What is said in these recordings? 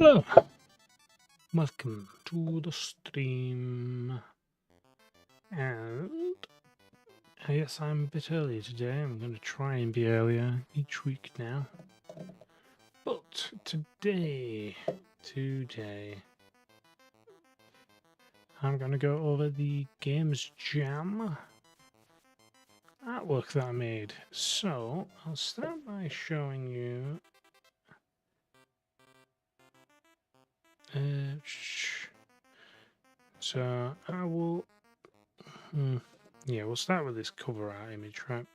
Hello, welcome to the stream. And yes, I'm a bit early today. I'm going to try and be earlier each week now. But today, I'm going to go over the Games Jam artwork that I made. So I'll start by showing you. So I will. Yeah, we'll start with this cover art image, right?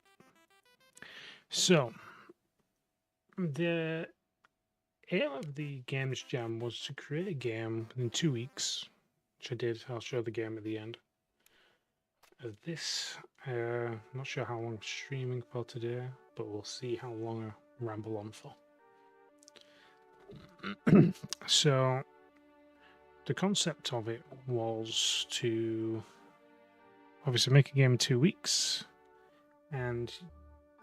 So, the aim of the Games Jam was to create a game within 2 weeks, which I did. I'll show the game at the end. This, not sure how long I'm streaming for today, but we'll see how long I ramble on for. So, the concept of it was to obviously make a game in 2 weeks, and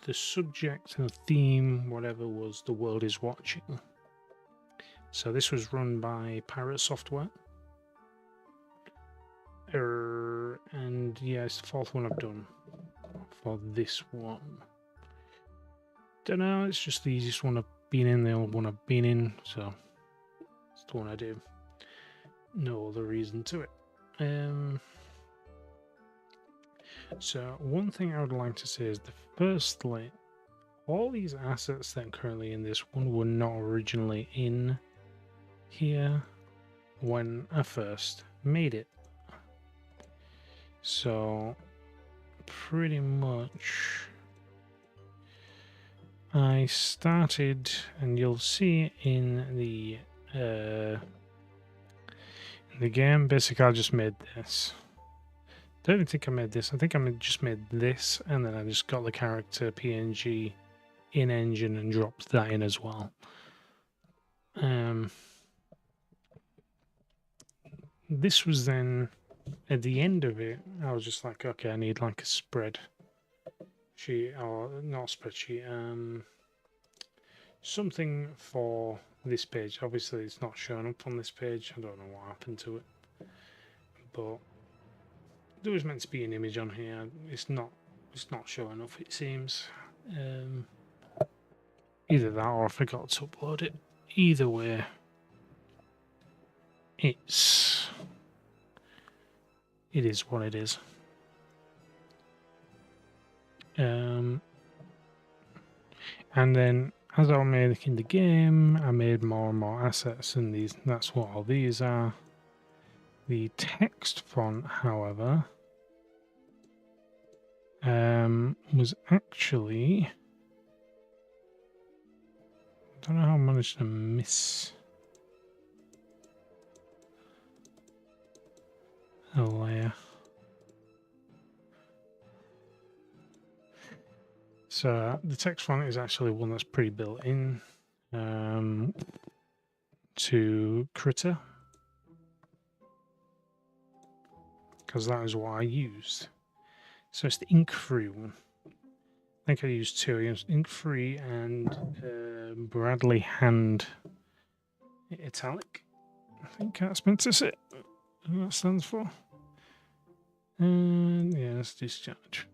the subject and theme, whatever, was the world is watching. So this was run by Pirate Software. And yeah, it's the fourth one I've done for this one. Don't know, it's just the easiest one I've been in, the only one I've been in, so it's the one I do. No other reason to it. So one thing I would like to say is firstly, all these assets that are currently in this one were not originally in here when I first made it. So pretty much I started, and you'll see in the game, basically I just made this. Don't even think I made this. I think I just made this, and then I just got the character PNG in engine and dropped that in as well. This was then, at the end of it, I was just like, okay, I need like a spread sheet, or not a spreadsheet, something for this page. Obviously it's not showing up on this page. I don't know what happened to it, but there was meant to be an image on here. It's not showing up, it seems. Either that or I forgot to upload it. Either way, it is what it is. And then as I was making the game, I made more and more assets, and that's what all these are. The text font, however, was actually, I don't know how I managed to miss a layer. So the text font is actually one that's pre-built in to Critter, because that is what I used. So it's the ink-free one. I think I used two. I used ink-free and Bradley Hand Italic. I think that's meant to say what that stands for. And yeah, that's discard.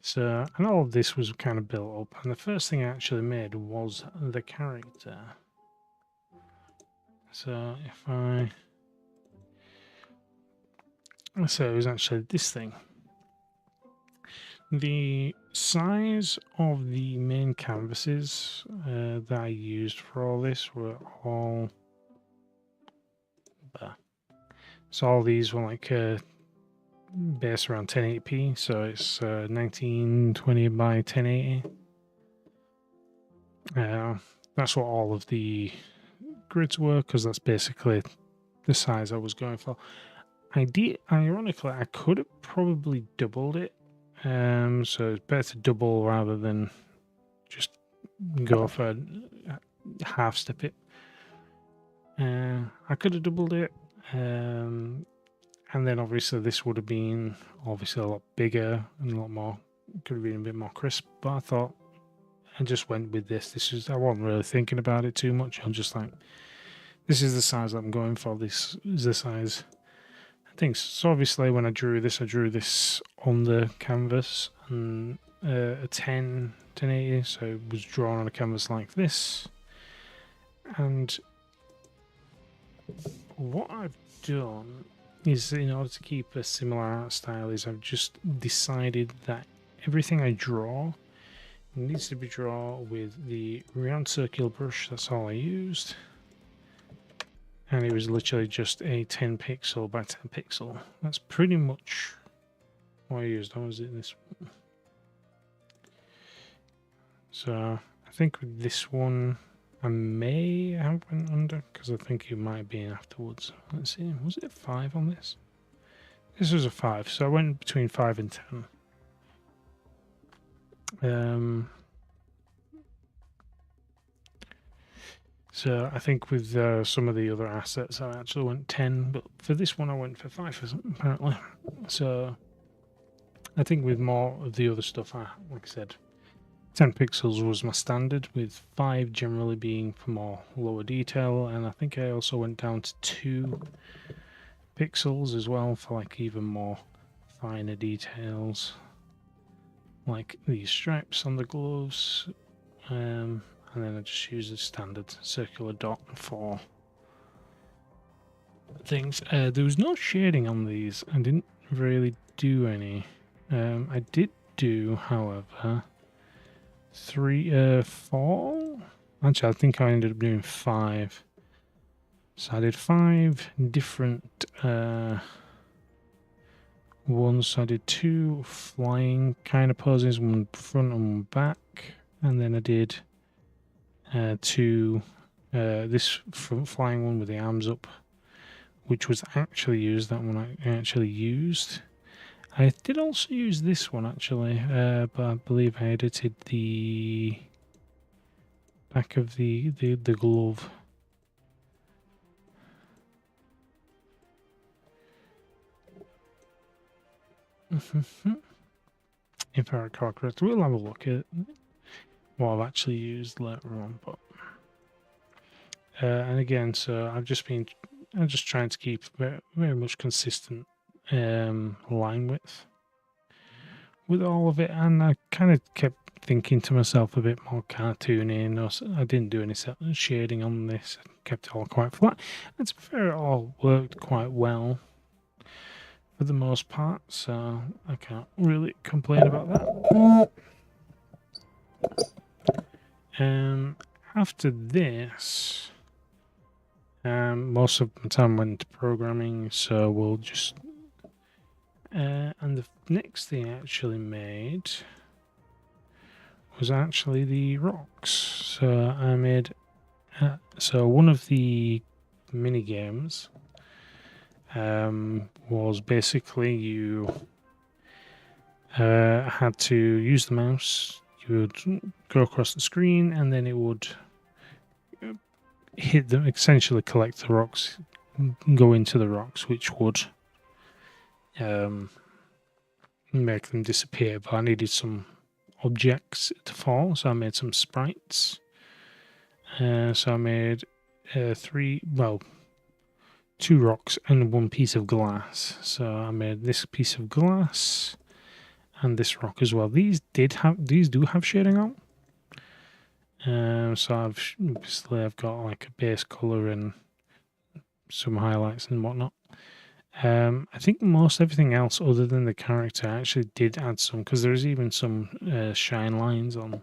So, and all of this was kind of built up, and the first thing I actually made was the character. So if it was actually this thing. The size of the main canvases that I used for all this were all there. So all these were like based around 1080p, so it's 1920 by 1080. That's what all of the grids were, because that's basically the size I was going for. Ironically, I could have probably doubled it, so it's better to double rather than just go for half step it. I could have doubled it, and then obviously this would have been a lot bigger and a lot more, could have been a bit more crisp, but I thought I just went with this. I wasn't really thinking about it too much. I'm just like, this is the size I'm going for. This is the size I think. So obviously, when I drew this on the canvas, and a 1080, so it was drawn on a canvas like this. And what I've done is, in order to keep a similar art style, is I've just decided that everything I draw needs to be drawn with the round circular brush. That's all I used. And it was literally just a 10 pixel by 10 pixel. That's pretty much what I used. How was it this one? So I think with this one, I may have went under, because I think it might have been afterwards. Let's see, was it a 5 on this? This was a 5, so I went between 5 and 10. So I think with some of the other assets, I actually went 10, but for this one, I went for 5 apparently. So I think with more of the other stuff, like I said, 10 pixels was my standard, with 5 generally being for more lower detail, and I think I also went down to 2 pixels as well for like even more finer details, like these stripes on the gloves. And then I just use the standard circular dot for things. There was no shading on these. I didn't really do any. I did do, however, 4. Actually, I think I ended up doing 5. So I did 5 different ones. So I did 2 flying kind of poses, one front and one back, and then I did 2 this front flying one with the arms up, which was actually used. That one I actually used. I did also use this one actually, but I believe I edited the back of the glove. If I recall correctly, we'll have a look at what I've actually used later on. But and again, so I'm just trying to keep very, very much consistent line width with all of it, and I kind of kept thinking to myself a bit more cartoony. I didn't do any shading on this. I kept it all quite flat. And to be fair, it all worked quite well for the most part, so I can't really complain about that. After this, most of my time went into programming, so we'll just and the next thing I actually made was actually the rocks. So I made so one of the mini games was basically you had to use the mouse. You would go across the screen, and then it would hit them, essentially collect the rocks, go into the rocks, which would make them disappear. But I needed some objects to fall, so I made some sprites. So I made 2 rocks and 1 piece of glass. So I made this piece of glass and this rock as well. These do have shading on. So I've got like a base color and some highlights and whatnot. I think most everything else other than the character actually did add some, because there's even some shine lines on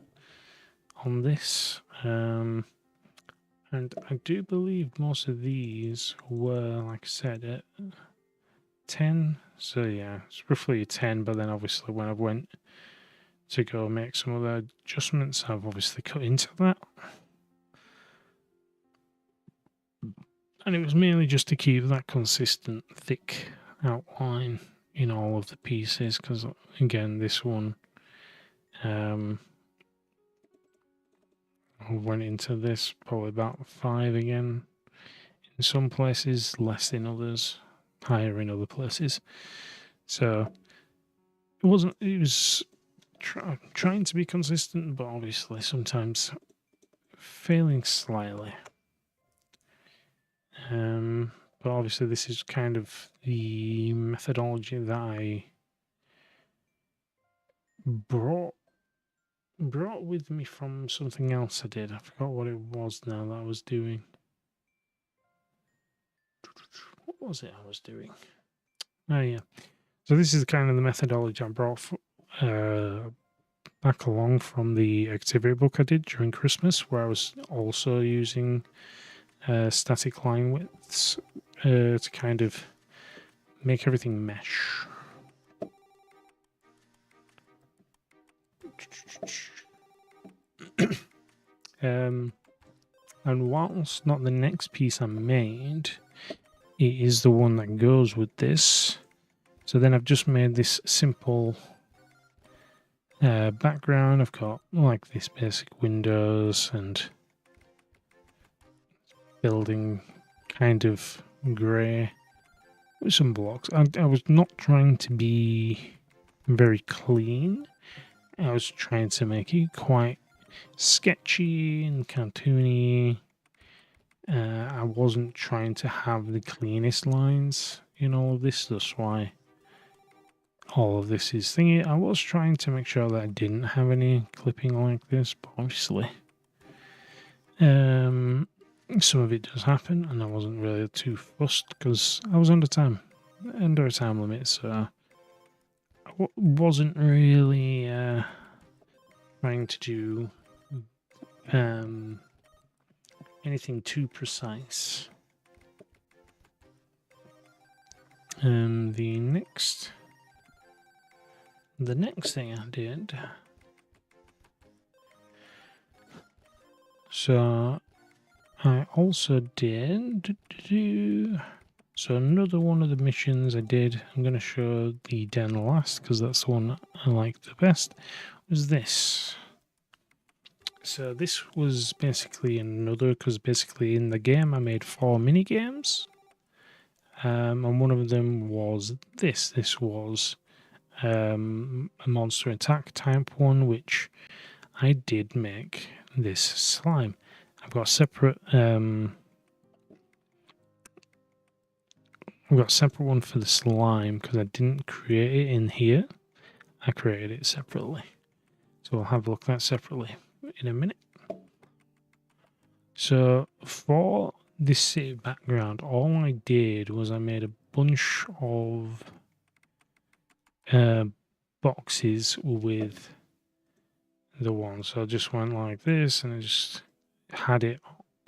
this. And I do believe most of these were, like I said, at 10. So yeah, it's roughly a 10, but then obviously when I went to go make some other adjustments, I've obviously cut into that. And it was mainly just to keep that consistent, thick outline in all of the pieces, because again, this one I went into this probably about 5 again. In some places, less in others, higher in other places. So it was trying to be consistent, but obviously sometimes failing slightly. But obviously this is kind of the methodology that I brought with me from something else I did. I forgot what it was now that I was doing. What was it I was doing? Oh yeah. So this is kind of the methodology I brought back along from the activity book I did during Christmas, where I was also using static line widths to kind of make everything mesh. And whilst not the next piece I made, it is the one that goes with this. So then I've just made this simple background. I've got like this basic windows and building kind of grey with some blocks. I was not trying to be very clean. I was trying to make it quite sketchy and cartoony. I wasn't trying to have the cleanest lines in all of this. That's why all of this is thingy. I was trying to make sure that I didn't have any clipping like this, but obviously some of it does happen, and I wasn't really too fussed because I was under a time limit, so I wasn't really trying to do anything too precise. The next thing I did, so I also did so another one of the missions I did, I'm going to show the den last because that's the one I liked the best, was this. So this was basically another, because basically in the game I made 4 mini games, and one of them was this. This was a monster attack type one, which I did make this slime. I've got a separate one for the slime because I didn't create it in here. I created it separately, so we'll have a look at that separately in a minute. So for this city background, all I did was I made a bunch of boxes with the one. So I just went like this and I just had it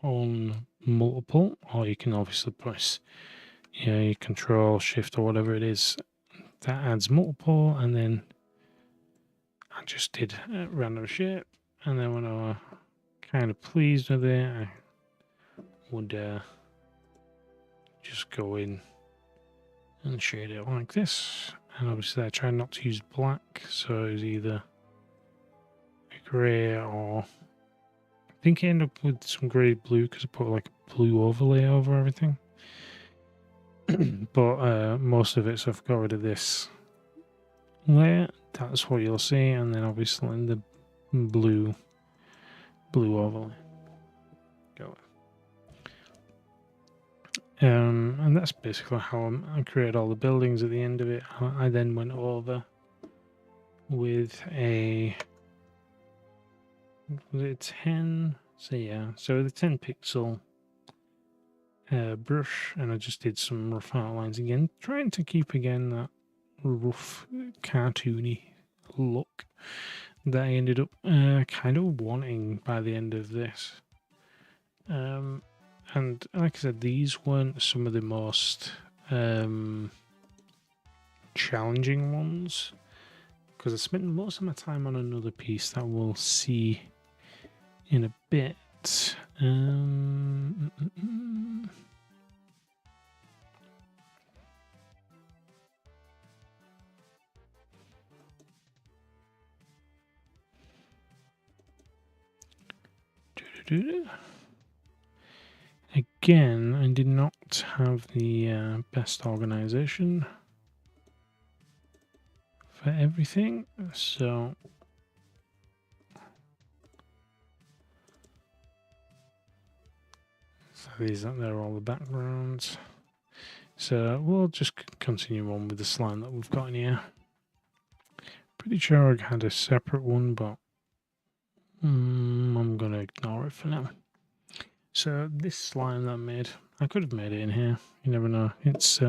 on multiple, or you can obviously press your control shift or whatever it is that adds multiple, and then I just did a random shape, and then when I was kind of pleased with it, I would just go in and shade it like this. And obviously I try not to use black, so it's either a grey or I think I end up with some grey blue because I put like a blue overlay over everything. But most of it, so I've got rid of this layer, that's what you'll see, and then obviously in the blue overlay. Go. And that's basically how I created all the buildings at the end of it. I then went over with a, was it 10? So yeah, so the 10 pixel brush, and I just did some rough outlines again, trying to keep again that rough cartoony look that I ended up kind of wanting by the end of this. And like I said, these weren't some of the most challenging ones, because I spent most of my time on another piece that we'll see in a bit. Again, I did not have the best organization for everything, so They're all the backgrounds. So we'll just continue on with the slime that we've got in here. Pretty sure I had a separate one, but I'm going to ignore it for now. So this slime that I made, I could have made it in here. You never know. It's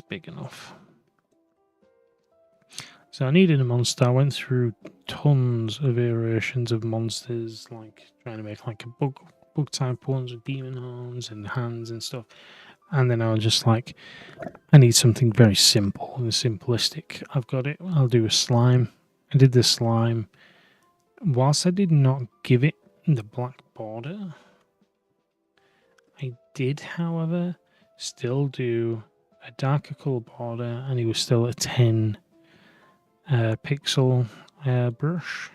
big enough. So I needed a monster. I went through tons of iterations of monsters, like trying to make like a bug type ones with demon horns and hands and stuff. And then I was just like, I need something very simple and simplistic. I've got it. I'll do a slime. I did the slime. Whilst I did not give it the black border, I did, however, still do a darker color border, and it was still a 10 pixel brush.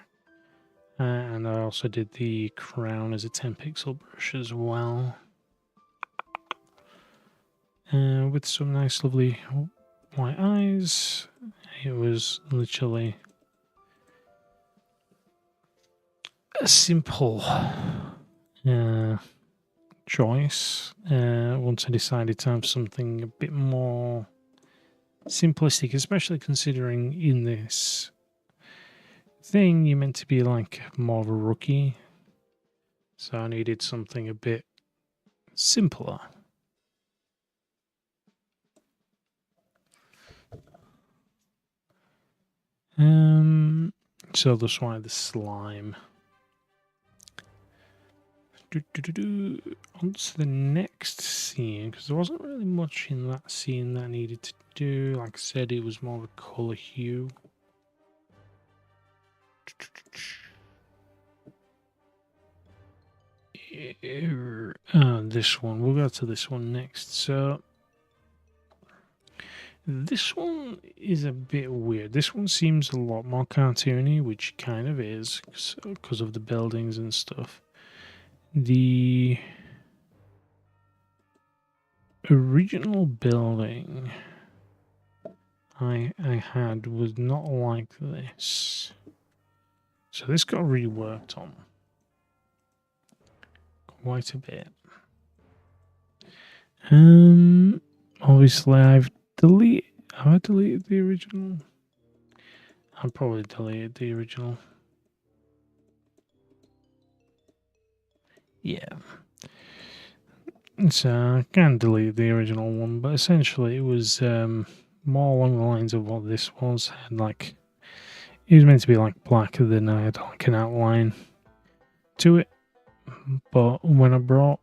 And I also did the crown as a 10 pixel brush as well. With some nice lovely white eyes. It was literally a simple choice. Once I decided to have something a bit more simplistic, especially considering in this thing you're meant to be like more of a rookie, so I needed something a bit simpler. So that's why the slime. On to the next scene, because there wasn't really much in that scene that I needed to do. Like I said, it was more of a colour hue. This one. We'll go to this one next. So this one is a bit weird. This one seems a lot more cartoony, which kind of is because of the buildings and stuff. The original building I had was not like this. So this got reworked on quite a bit. Obviously Have I deleted the original? I probably deleted the original. Yeah. So I can delete the original one, but essentially it was more along the lines of what this was. And like, it was meant to be like blacker than I had like an outline to it. But when I brought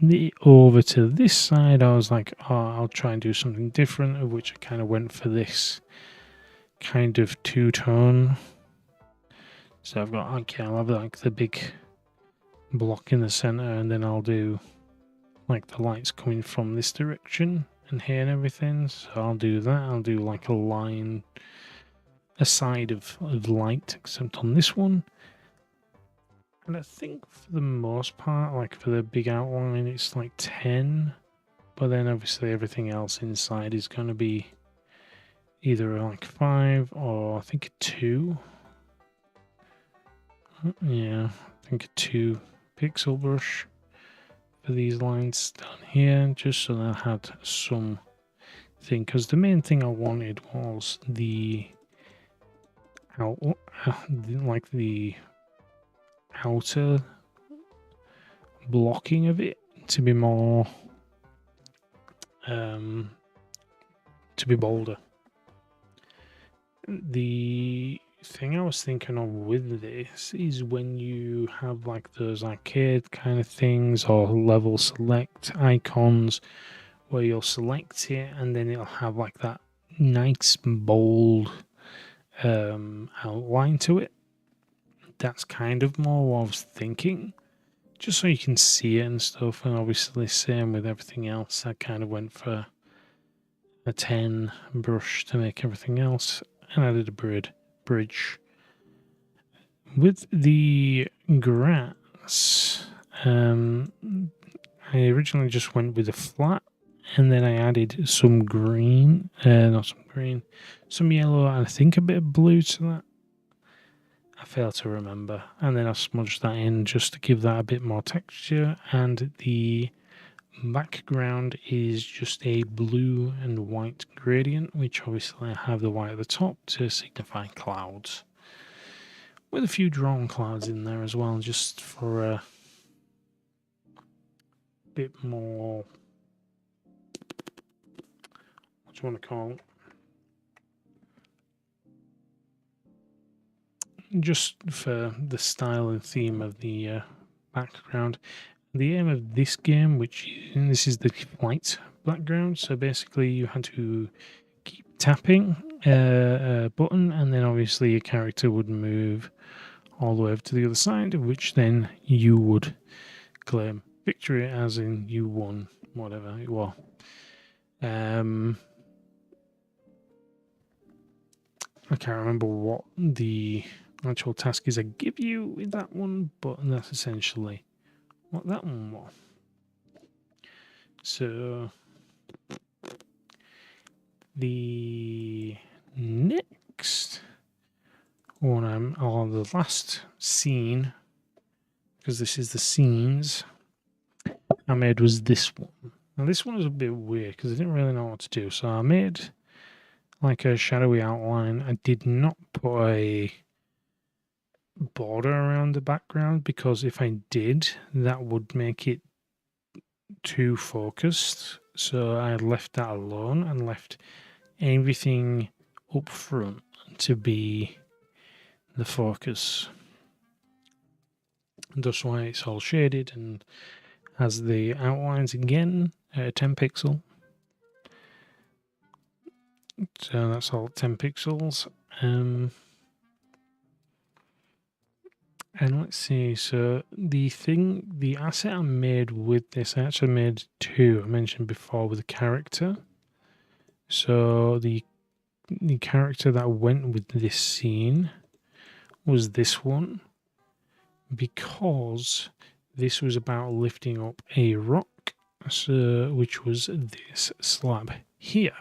it over to this side, I was like, oh, I'll try and do something different, of which I kind of went for this kind of two-tone. So I've got, okay, I'll have like the big block in the center, and then I'll do like the lights coming from this direction and here and everything. So I'll do that. I'll do like a line, a side of light, except on this one. And I think for the most part, like for the big outline, it's like 10. But then obviously everything else inside is going to be either like 5 or I think a 2. Yeah, I think a 2 pixel brush for these lines down here, just so that I had some thing. Because the main thing I wanted was the like the outer blocking of it to be more to be bolder. The thing I was thinking of with this is when you have like those arcade kind of things or level select icons where you'll select it and then it'll have like that nice bold outline to it. That's kind of more what I was thinking, just so you can see it and stuff. And obviously same with everything else, I kind of went for a 10 brush to make everything else, and I did a bridge. With the grass, I originally just went with a flat, and then I added some green, some yellow, and I think a bit of blue to that. I fail to remember. And then I smudged that in just to give that a bit more texture, and the background is just a blue and white gradient, which obviously I have the white at the top to signify clouds, with a few drawn clouds in there as well, just for a bit more, what do you want to call it, just for the style and theme of the background. The aim of this game, this is the flight background, so basically you had to keep tapping a button, and then obviously your character would move all the way over to the other side, which then you would claim victory, as in you won whatever it was. I can't remember what the actual task is I give you with that one, but that's essentially what that one was. So the next one, or the last scene, because this is the scenes I made, was this one. Now this one was a bit weird because I didn't really know what to do, so I made like a shadowy outline. I did not put a border around the background, because if I did, that would make it too focused. So I left that alone and left everything up front to be the focus. That's why it's all shaded and has the outlines again, 10 pixel. So that's all 10 pixels. And let's see, so the asset I made with this, I actually made two, I mentioned before, with a character. So the character that went with this scene was this one, because this was about lifting up a rock, which was this slab here.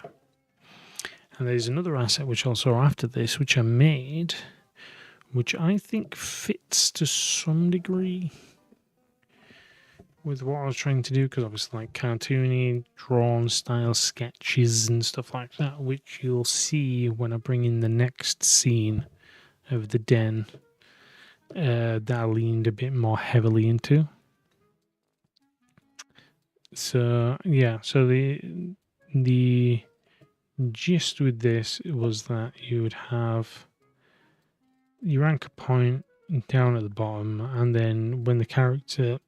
And there's another asset which also after this, which I made, which I think fits to some degree with what I was trying to do, because obviously like cartoony, drawn style sketches and stuff like that, which you'll see when I bring in the next scene of the den, that I leaned a bit more heavily into. So yeah, so the gist with this was that you would have your anchor point down at the bottom, and then when the character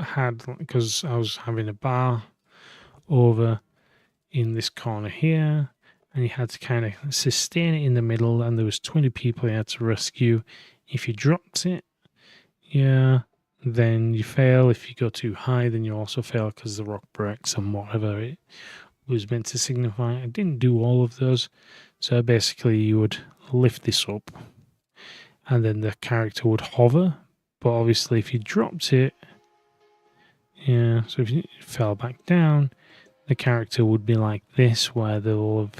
had, because I was having a bar over in this corner here, and you had to kind of sustain it in the middle, and there was 20 people you had to rescue. If you dropped it, yeah, then you fail. If you go too high, then you also fail because the rock breaks and whatever it was meant to signify. I didn't do all of those, so basically you would lift this up and then the character would hover, but obviously if you dropped it, yeah, so if you fell back down, the character would be like this, where they'll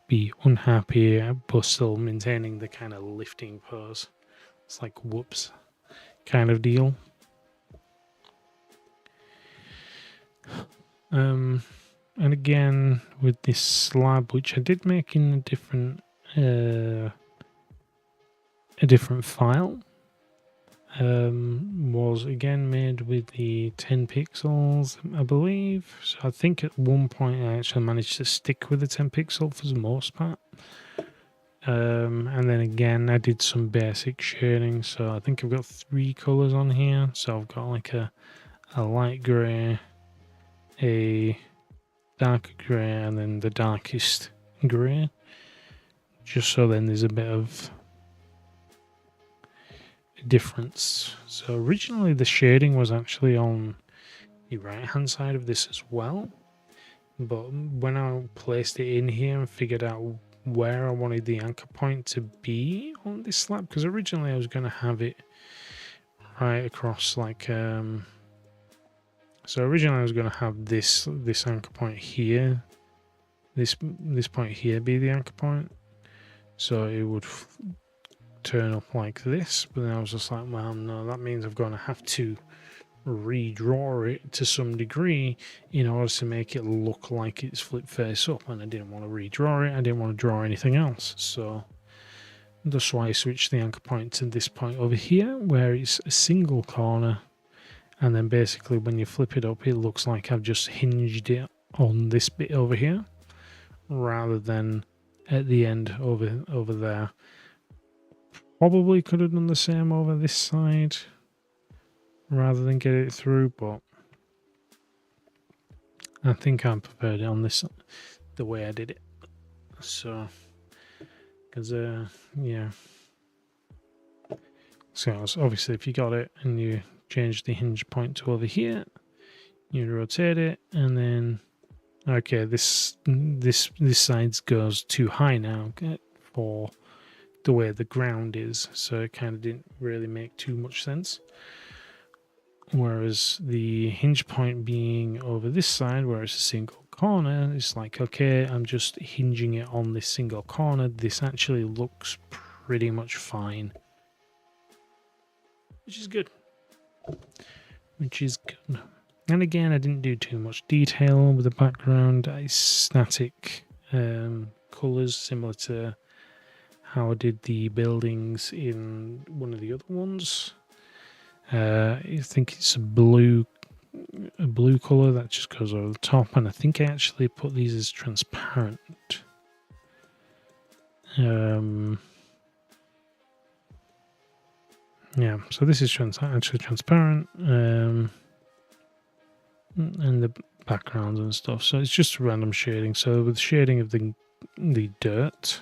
be unhappy but still maintaining the kind of lifting pose. It's like whoops kind of deal. And again with this slab, which I did make in a different file, was again made with the 10 pixels, I believe. So I think at one point I actually managed to stick with the 10 pixel for the most part. And then again I did some basic shading, so I think I've got 3 colors on here. So I've got like a light grey, a darker grey, and then the darkest grey, just so then there's a bit of difference. So originally the shading was actually on the right hand side of this as well, but when I placed it in here and figured out where I wanted the anchor point to be on this slab, because originally I was going to have it right across, like so originally I was going to have this anchor point here, this point here be the anchor point, so it would turn up like this, but then I was just like, well, no, that means I'm going to have to redraw it to some degree in order to make it look like it's flip face up, and I didn't want to redraw it. I didn't want to draw anything else, so that's why I switched the anchor point to this point over here, where it's a single corner, and then basically when you flip it up, it looks like I've just hinged it on this bit over here, rather than at the end over there. Probably could have done the same over this side, rather than get it through, but I think I preferred it on this, the way I did it. So, because yeah. So obviously, if you got it and you change the hinge point to over here, you rotate it, and then okay, this side goes too high now for the way the ground is, so it kind of didn't really make too much sense. Whereas the hinge point being over this side, where it's a single corner, it's like, okay, I'm just hinging it on this single corner. This actually looks pretty much fine, which is good. And again, I didn't do too much detail with the background. It's static colours, similar to how I did the buildings in one of the other ones. I think it's a blue colour that just goes over the top, and I think I actually put these as transparent. Yeah, so this is actually transparent, and the backgrounds and stuff. So it's just random shading. So with shading of the dirt,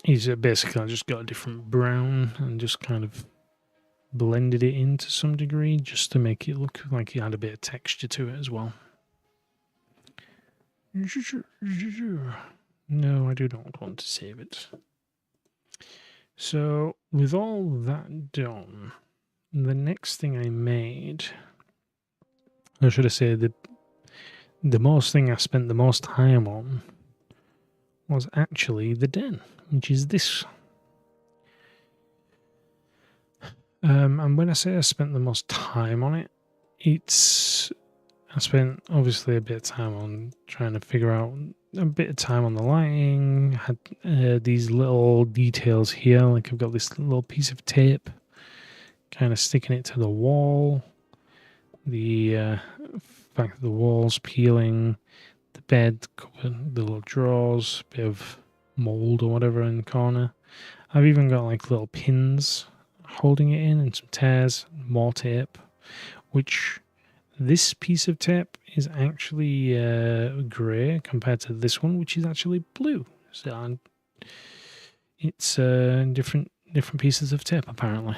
is basically I just got a different brown and just kind of blended it in to some degree, just to make it look like it had a bit of texture to it as well. No, I do not want to save it. So with all that done, the next thing I made, or should I say the most thing I spent the most time on, was actually the den, which is this. And when I say I spent the most time on it, I spent obviously a bit of time on trying to figure out a bit of time on the lighting. Had these little details here, like I've got this little piece of tape kind of sticking it to the wall. The fact that the wall's peeling, the bed covered, the little drawers, bit of mold or whatever in the corner. I've even got like little pins holding it in and some tears, more tape, which this piece of tape is actually grey compared to this one, which is actually blue. So it's different pieces of tape apparently.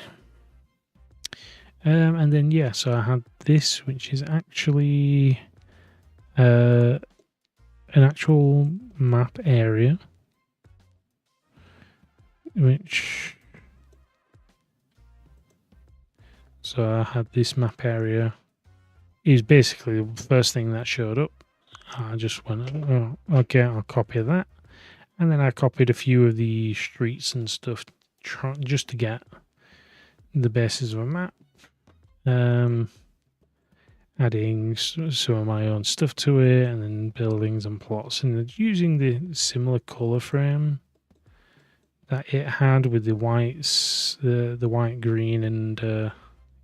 And then yeah, so I had this, which is actually an actual map area, which, so I had this map area. Is basically the first thing that showed up. I just went, oh, okay, I'll copy that, and then I copied a few of the streets and stuff just to get the basis of a map. Adding some of my own stuff to it, and then buildings and plots, and using the similar color frame that it had with the whites, the white, green, and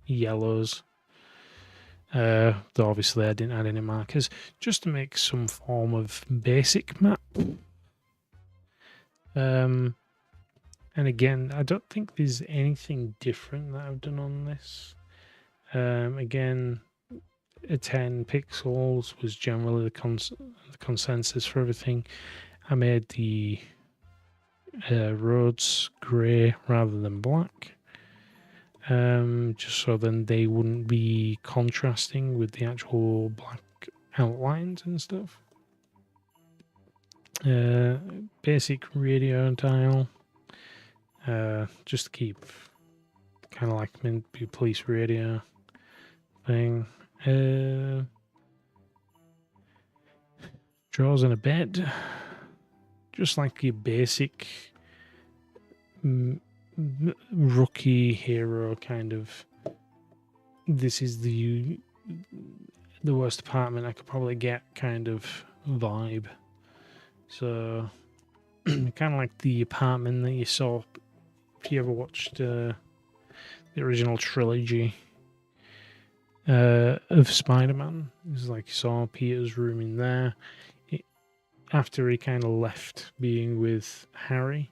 yellows. Though obviously I didn't add any markers, just to make some form of basic map. And again, I don't think there's anything different that I've done on this. Again, 10 pixels was generally the consensus for everything. I made the roads grey rather than black, just so then they wouldn't be contrasting with the actual black outlines and stuff. Basic radio dial, just to keep kind of like meant to be police radio thing. Trying drawers and a bed. Just like your basic rookie hero kind of. This is the worst apartment I could probably get kind of vibe. So kind of like the apartment that you saw if you ever watched the original trilogy of Spider-Man. It's like you saw Peter's room in there. After he kind of left being with Harry,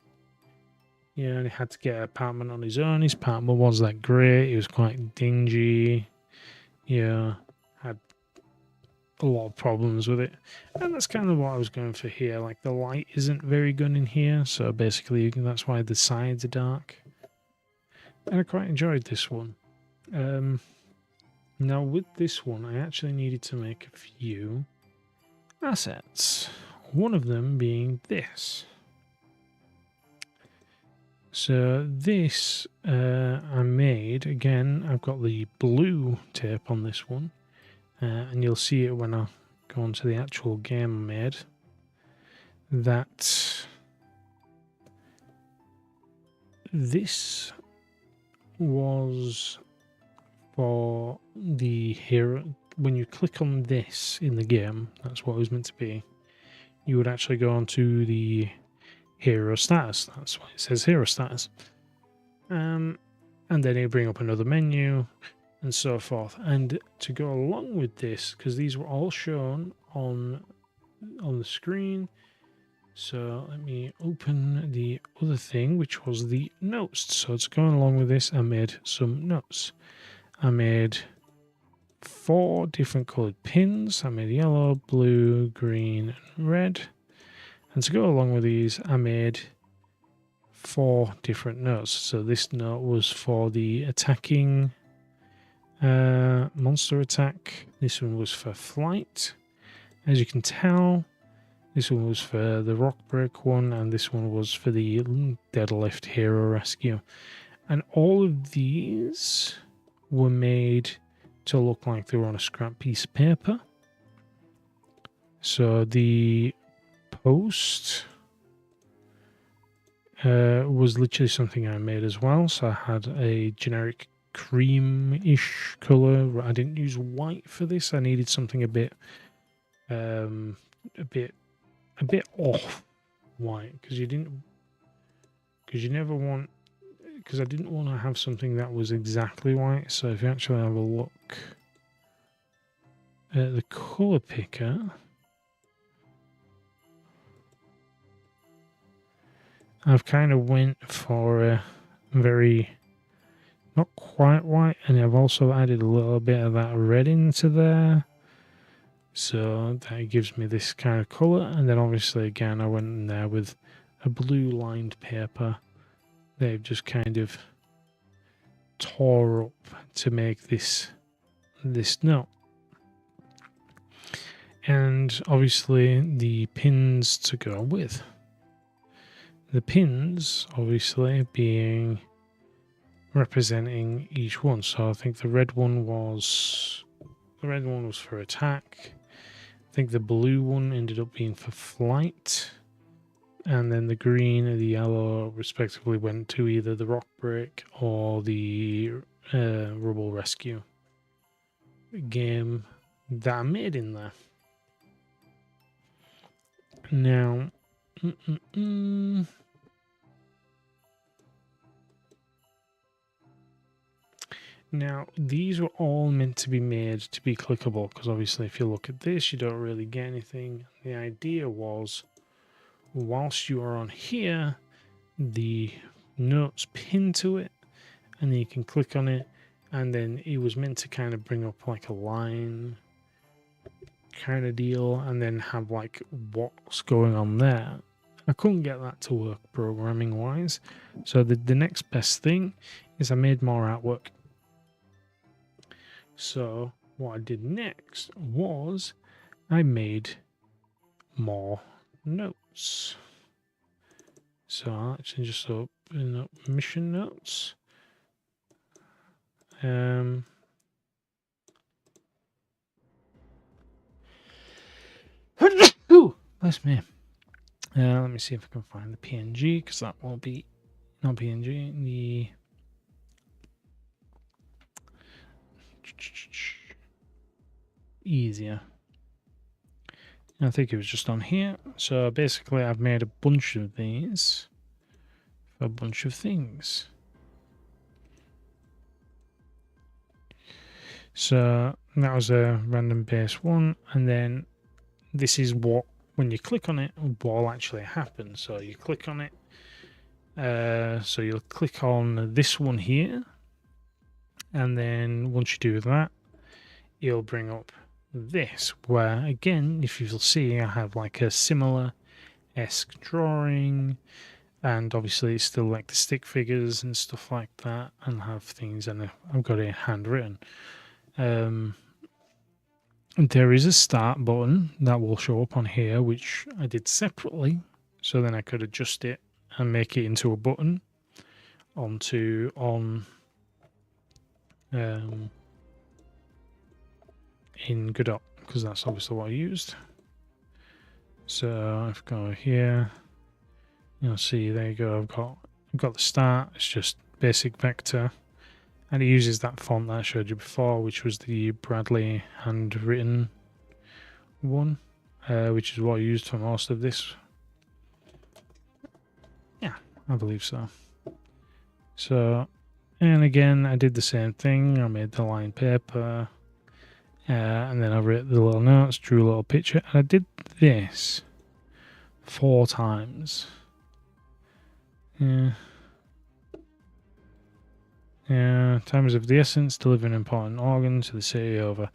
yeah, and he had to get an apartment on his own. His apartment wasn't that great. It was quite dingy. Yeah, had a lot of problems with it. And that's kind of what I was going for here. Like, the light isn't very good in here, so basically that's why the sides are dark. And I quite enjoyed this one. Now, with this one, I actually needed to make a few assets. One of them being this. So this I made, again, I've got the blue tape on this one, and you'll see it when I go on to the actual game I made, that this was for the hero. When you click on this in the game, that's what it was meant to be, you would actually go on to the hero status. That's why it says hero status. And then it'll bring up another menu and so forth. And to go along with this, because these were all shown on the screen, so let me open the other thing, which was the notes. So to go along with this, I made some notes. I made 4 different colored pins. I made yellow, blue, green, and red. And to go along with these, I made 4 different notes. So this note was for the attacking monster attack. This one was for flight. As you can tell, this one was for the rock break one, and this one was for the deadlift hero rescue. And all of these were made to look like they were on a scrap piece of paper. So the post was literally something I made as well. So I had a generic cream-ish color. I didn't use white for this. I needed something a bit off white, because I didn't want to have something that was exactly white. So if you actually have a look at the color picker, I've kind of went for a very not quite white, and I've also added a little bit of that red into there, so that gives me this kind of color. And then obviously again I went in there with a blue lined paper. They've just kind of tore up to make this note. And obviously the pins to go with. The pins obviously being representing each one. So I think the red one was for attack. I think the blue one ended up being for flight. And then the green and the yellow respectively went to either the rock break or the rubble rescue game that I made in there. Now, now these were all meant to be made to be clickable, because obviously if you look at this, you don't really get anything. The idea was, whilst you are on here, the notes pin to it, and then you can click on it, and then it was meant to kind of bring up like a line kind of deal, and then have like what's going on there. I couldn't get that to work programming wise, so the next best thing is I made more artwork. So what I did next was I made more notes. So I'll actually just open up mission notes. Bless me. Let me see if I can find the PNG, because that will be not PNG. The easier. I think it was just on here. So basically, I've made a bunch of these for a bunch of things. So that was a random base one, and then this is what, when you click on it, what will actually happen. So you click on it. So you'll click on this one here, and then once you do that, it'll bring up this, where again, if you'll see, I have like a similar-esque drawing, and obviously it's still like the stick figures and stuff like that, and have things, and I've got it handwritten. There is a start button that will show up on here, which I did separately, so then I could adjust it and make it into a button on in Godot, because that's obviously what I used. So I've got here, you'll see, there you go, I've got the start, it's just basic vector, and it uses that font that I showed you before, which was the Bradley handwritten one, which is what I used for most of this. Yeah, I believe so. So, and again, I did the same thing. I made the line paper, and then I wrote the little notes, drew a little picture, and I did this 4 times. Yeah, time is of the essence, deliver an important organ to the city over.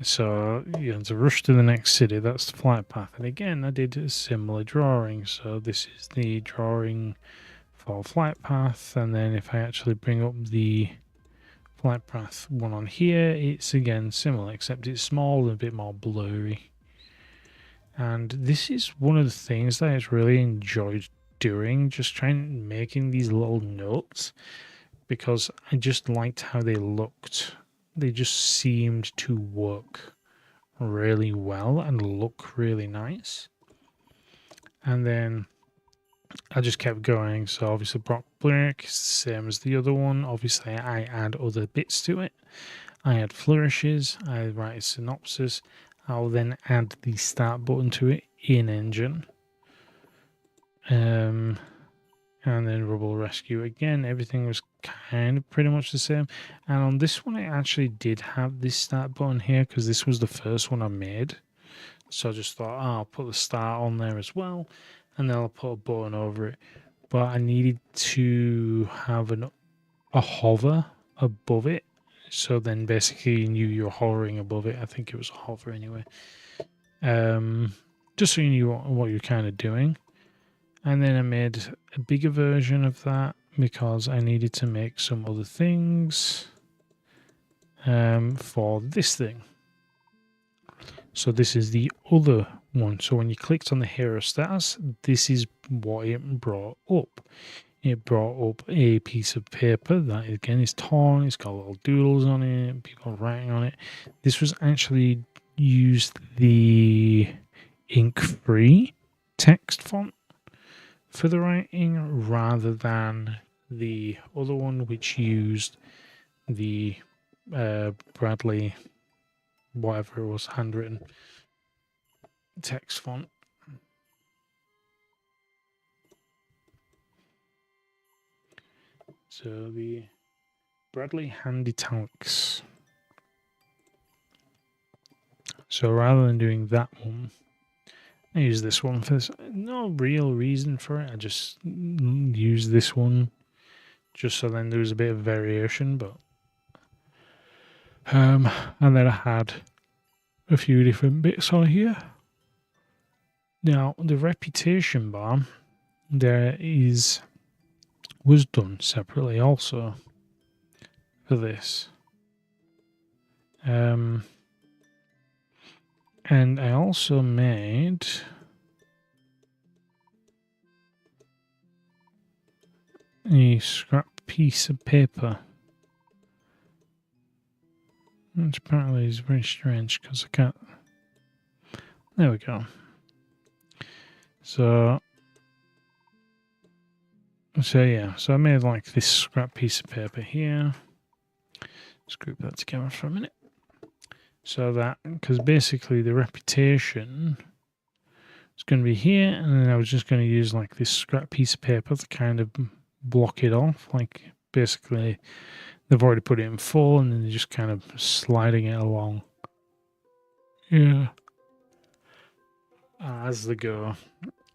So, you know, to rush to the next city, that's the flight path. And again, I did a similar drawing. So this is the drawing for flight path. And then if I actually bring up the flight path one on here, it's again similar, except it's small and a bit more blurry. And this is one of the things that I really enjoyed doing, just making these little notes, because I just liked how they looked. They just seemed to work really well and look really nice. And then I just kept going. So obviously Brock Blake is the same as the other one. Obviously I add other bits to it. I add flourishes, I write a synopsis. I'll then add the start button to it in Engine. And then Rubble Rescue again, everything was kind of pretty much the same. And on this one, I actually did have this start button here, because this was the first one I made. So I just thought, oh, I'll put the start on there as well, and then I'll put a button over it. But I needed to have a hover above it, so then basically you knew you're hovering above it. I think it was a hover anyway. Just so you knew what you're kind of doing. And then I made a bigger version of that because I needed to make some other things for this thing. So this is the other one. So when you clicked on the hero status, this is what it brought up. It brought up a piece of paper that again is torn. It's got little doodles on it, people writing on it. This was actually used the ink-free text font for the writing, rather than the other one, which used the Bradley, whatever it was, handwritten text font. So the Bradley Hand Italics. So rather than doing that one, I use this one for this. No real reason for it. I just use this one just so then there's a bit of variation. But and then I had a few different bits on here. Now the reputation bar was done separately also for this. And I also made a scrap piece of paper, which apparently is very strange because I can't There we go. So yeah, so I made like this scrap piece of paper here. Let's group that together for a minute. So that, because basically the reputation is going to be here, and then I was just going to use like this scrap piece of paper to kind of block it off. Like basically they've already put it in full, and then they're just kind of sliding it along. Yeah. As they go,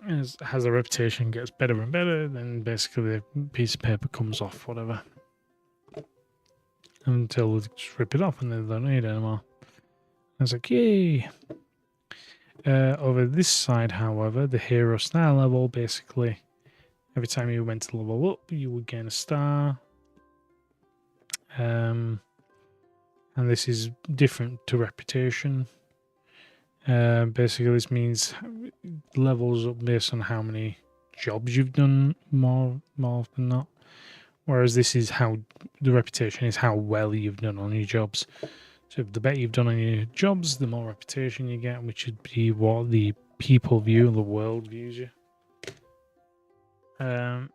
as the reputation gets better and better, then basically the piece of paper comes off, whatever. Until they just rip it off and they don't need it anymore. I was like, yay! Over this side, however, the hero star level, basically, every time you went to level up, you would gain a star. And this is different to reputation. Basically, this means levels up based on how many jobs you've done more than not. Whereas this is how the reputation is how well you've done on your jobs. So the better you've done on your jobs, the more reputation you get, which would be what the people view, the world views you. And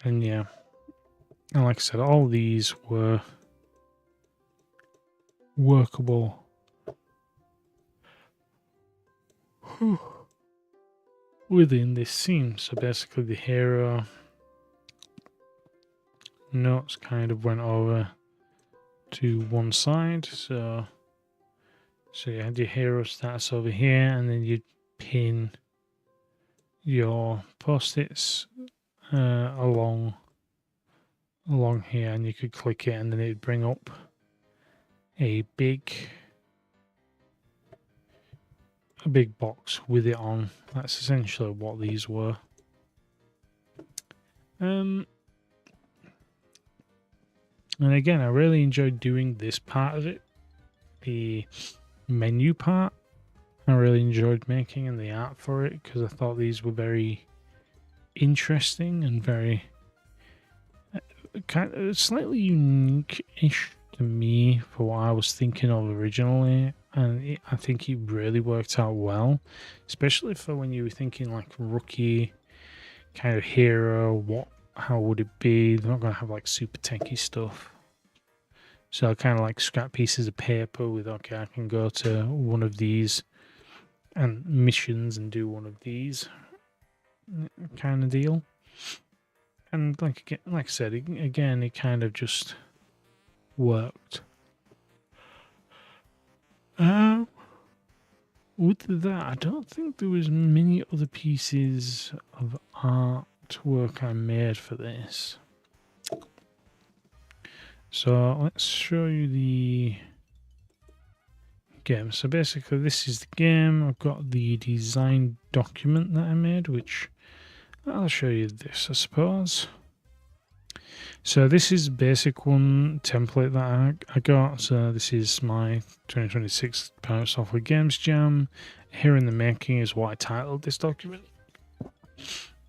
yeah, and like I said, all these were workable. Within this scene. So basically the hero notes kind of went over to one side. So you had your hero stats over here, and then you'd pin your post-its along here, and you could click it, and then it'd bring up a big box with it on. That's essentially what these were. And again, I really enjoyed doing this part of it. The menu part, I really enjoyed making, and the art for it, because I thought these were very interesting and very kind of slightly unique-ish to me for what I was thinking of originally. And I think it really worked out well, especially for when you were thinking like rookie kind of hero. How would it be? They're not going to have like super tanky stuff. So kind of like scrap pieces of paper with, okay, I can go to one of these and missions and do one of these kind of deal. And like I said, again, it kind of just worked. With that, I don't think there was many other pieces of artwork I made for this. So let's show you the game. So basically this is the game. I've got the design document that I made, which I'll show you this, I suppose. So this is the basic one template that I got. So this is my 2026 Pirate Software Games Jam. Here in the Making is what I titled this document.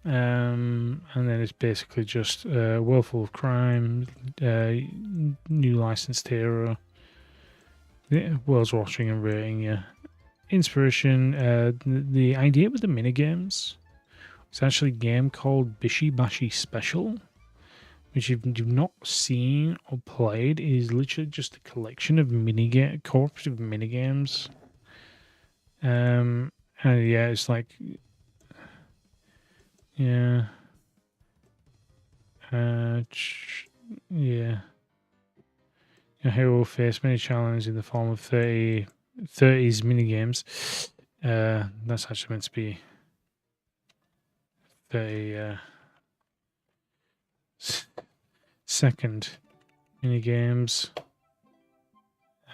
And then it's basically just World Full of Crime, new licensed hero, the world's watching and rating you. Inspiration, the idea with the minigames. It's actually a game called Bishi Bashi Special, which if you've not seen or played, is literally just a collection of cooperative minigames. And yeah, it's like, yeah, yeah. Your hero will face many challenges in the form of 30s minigames. That's actually meant to be 30 second minigames.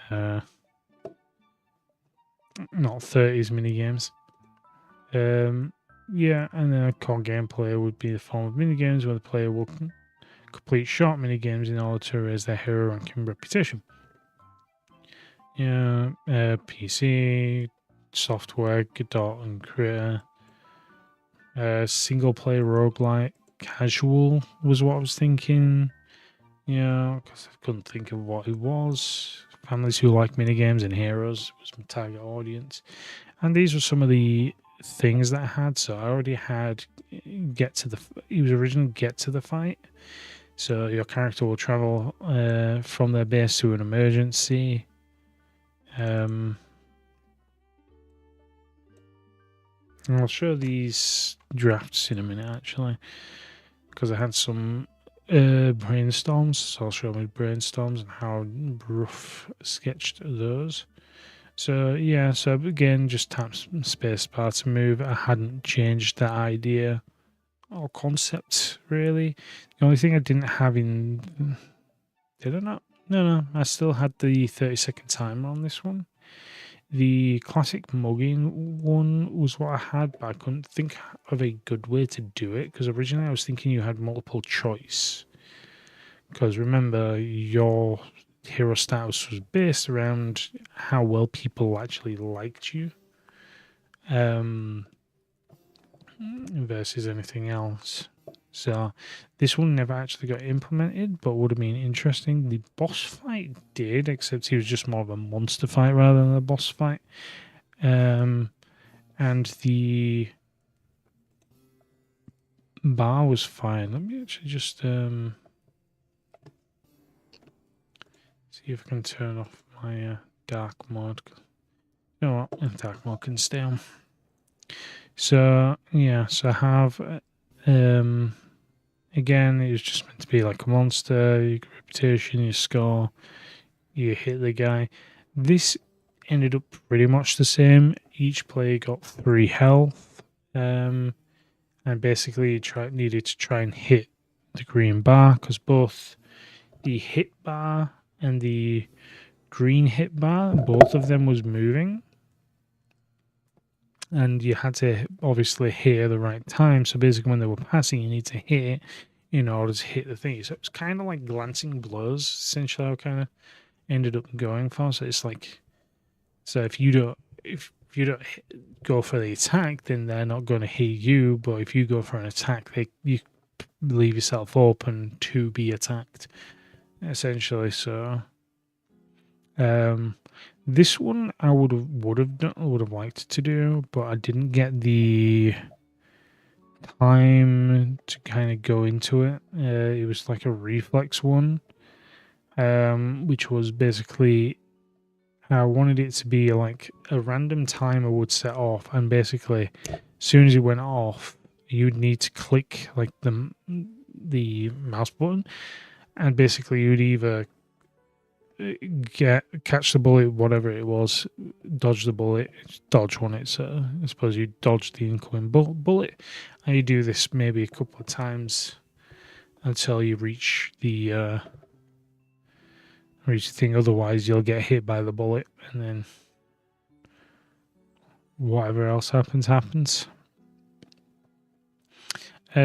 Not 30s minigames. Yeah, and then a core gameplay would be the form of minigames where the player will complete short minigames in order to raise their hero rank and reputation. Yeah, PC, software, Godot, and Creator. Single player roguelike, casual was what I was thinking. Yeah, because I couldn't think of what it was. families who like minigames and heroes was my target audience. And these were some of the things that I had. So I already had it was originally get to the fight. So your character will travel from their base to an emergency. And I'll show these drafts in a minute, actually, because I had some brainstorms. So I'll show my brainstorms and how rough sketched those. So yeah, so again, just tap space bar to move. I hadn't changed that idea or concept really. The only thing I didn't have in, did I not? No, I still had the 30-second timer on this one. The classic mugging one was what I had, but I couldn't think of a good way to do it because originally I was thinking you had multiple choice. Because remember, your hero status was based around how well people actually liked you versus anything else. So this one never actually got implemented, but would have been interesting. The boss fight did, except he was just more of a monster fight rather than a boss fight. And the bar was fine. Let me actually just see if I can turn off my dark mode. You know what? Dark mode can stay on. So yeah, so I have again, it was just meant to be like a monster, your reputation, your score, you hit the guy. This ended up pretty much the same. Each player got 3 health, and basically needed to try and hit the green bar, because both the hit bar and the green hit bar, both of them was moving. And you had to obviously hit at the right time. So basically, when they were passing, you need to hit in order to hit the thing. So it was kind of like glancing blows, essentially. I kind of ended up going for. So it's like, so if you don't go for the attack, then they're not going to hit you. But if you go for an attack, you leave yourself open to be attacked, essentially. So, this one I would have liked to do, but I didn't get the time to kind of go into it. It was like a reflex one, which was basically I wanted it to be like a random timer would set off, and basically, as soon as it went off, you'd need to click like the mouse button, and basically you'd either catch the bullet, whatever it was, dodge the bullet, dodge one. It's I suppose you dodge the incoming bullet, and you do this maybe a couple of times until you reach the thing. Otherwise, you'll get hit by the bullet, and then whatever else happens.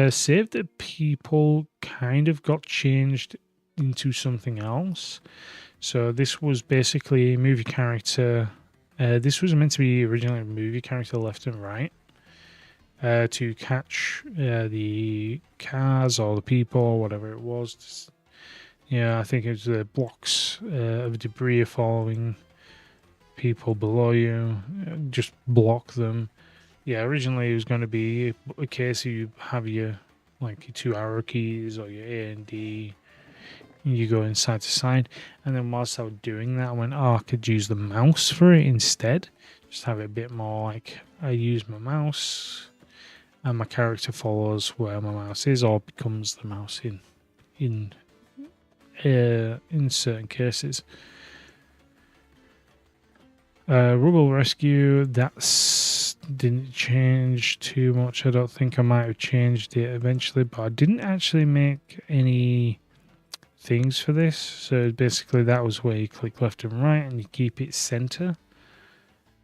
Save the people kind of got changed into something else. So this was basically a movie character. This was meant to be originally a movie character left and right to catch the cars or the people or whatever it was. I think it was the blocks of debris following people below you. Just block them. Yeah, originally it was going to be a case of you have your 2 arrow keys or your A and D. You go in side to side, and then whilst I was doing that, I went, I could use the mouse for it instead. Just have it a bit more like I use my mouse, and my character follows where my mouse is, or becomes the mouse in certain cases. Rubble Rescue, that's didn't change too much. I don't think I might have changed it eventually, but I didn't actually make any things for this. So basically that was where you click left and right and you keep it center.